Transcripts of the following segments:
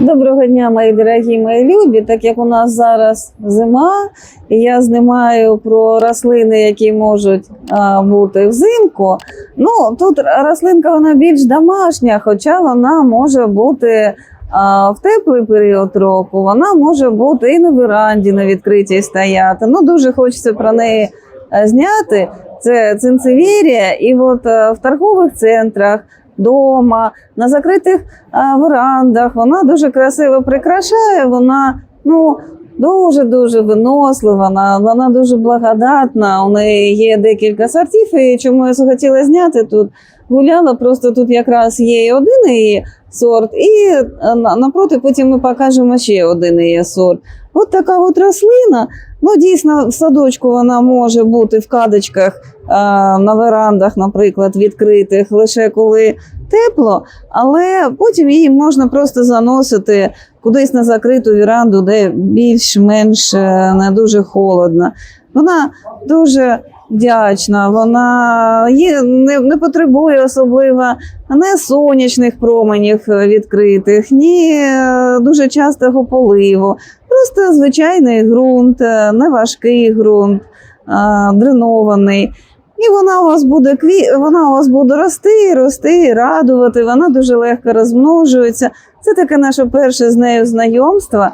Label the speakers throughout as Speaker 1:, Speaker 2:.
Speaker 1: Доброго дня, мої дорогі, мої любі. Так як у нас зараз зима, і я знімаю про рослини, які можуть бути взимку. Ну, тут рослинка вона більш домашня, хоча вона може бути в теплий період року, вона може бути і на веранді на відкритій стояти. Ну, дуже хочеться про неї зняти. Це цинцевірія, і от в торгових центрах, дома, на закритих верандах вона дуже красиво прикрашає, вона дуже-дуже винослива, вона дуже благодатна, у неї є декілька сортів, і чому я захотіла зняти тут, гуляла, просто тут якраз є один її сорт, і напроти потім ми покажемо ще один її сорт. От така от рослина, дійсно в садочку вона може бути в кадочках, на верандах, наприклад, відкритих, лише коли тепло, але потім її можна просто заносити кудись на закриту веранду, де більш-менш не дуже холодно. Вона дуже вдячна, вона не потребує особливо не сонячних променів відкритих, ні дуже частого поливу. Просто звичайний ґрунт, неважкий ґрунт, дренований. І вона у вас буде рости, радувати, вона дуже легко розмножується. Це таке наше перше з нею знайомство.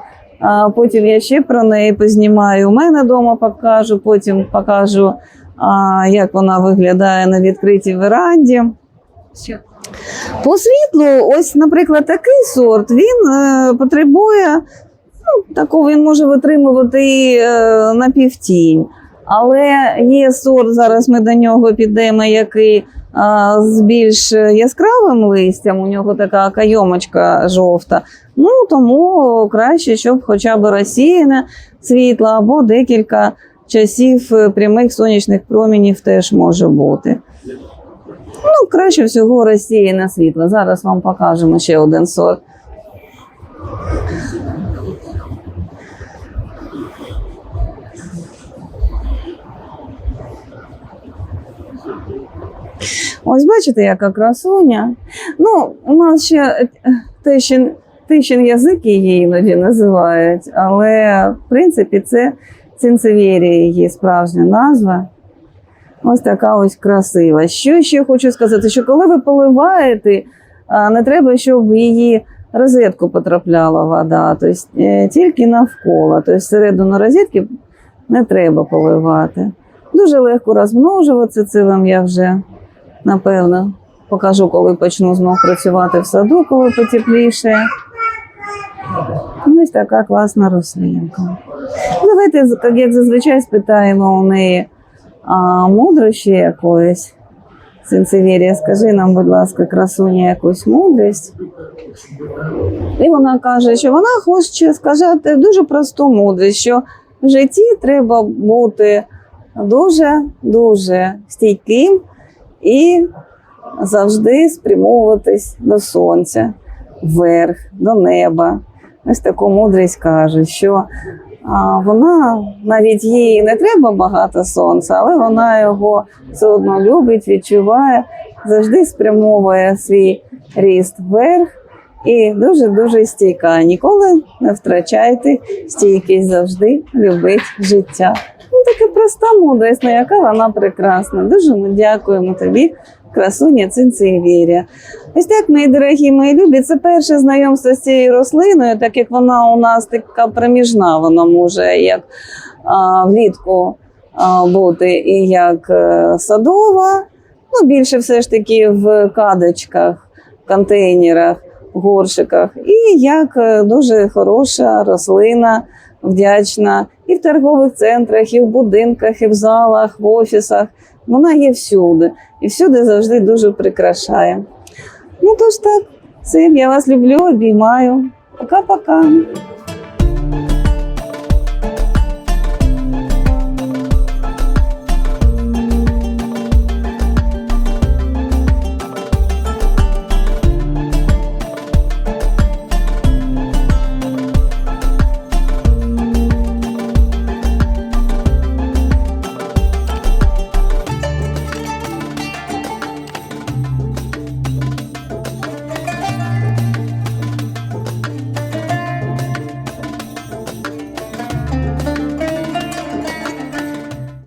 Speaker 1: Потім я ще про неї познімаю. У мене вдома покажу, потім покажу, як вона виглядає на відкритій веранді. По світлу, ось, наприклад, такий сорт, він потребує, він може витримувати і напівтінь. Але є сорт, зараз ми до нього підемо, який з більш яскравим листям, у нього така кайомочка жовта. Тому краще, щоб хоча б розсіяне світло або декілька часів прямих сонячних промінів теж може бути. Краще всього розсіяне світло. Зараз вам покажемо ще один сорт. Ось бачите, яка красуня. У нас ще тищин язик її іноді називають, але в принципі це цинцевірія її справжня назва. Ось така ось красива. Що ще хочу сказати, що коли ви поливаєте, не треба, щоб в її розетку потрапляла вода, тобто тільки навколо, тобто всередину розетки не треба поливати. Дуже легко розмножуватися, це вам я вже, напевно, покажу, коли почну знову працювати в саду, коли потепліше. Ось така класна рослинка. Давайте, як зазвичай, спитаємо у неї мудрощі якоїсь. Цинцевірія, скажи нам, будь ласка, красуня, якусь мудрість. І вона каже, що вона хоче сказати дуже просту мудрість, що в житті треба бути дуже-дуже стійким і завжди спрямовуватись до сонця, вверх, до неба. Ось таку мудрість каже, що вона, навіть їй не треба багато сонця, але вона його все одно любить, відчуває, завжди спрямовує свій ріст вверх і дуже-дуже стійка. Ніколи не втрачайте стійкість, завжди любить життя. Така проста мудрість, яка вона прекрасна. Дуже ми дякуємо тобі, красуня цинцевірія. Ось так, мої дорогі, мої любі, це перше знайомство з цією рослиною, так як вона у нас така проміжна, вона може як влітку бути і як садова, більше все ж таки в кадочках, контейнерах, горшиках, і як дуже хороша рослина, вдячна і в торгових центрах, і в будинках, і в залах, в офісах. Вона є всюди. І всюди завжди дуже прикрашає. Тож так, всім я вас люблю, обіймаю. Пока-пока.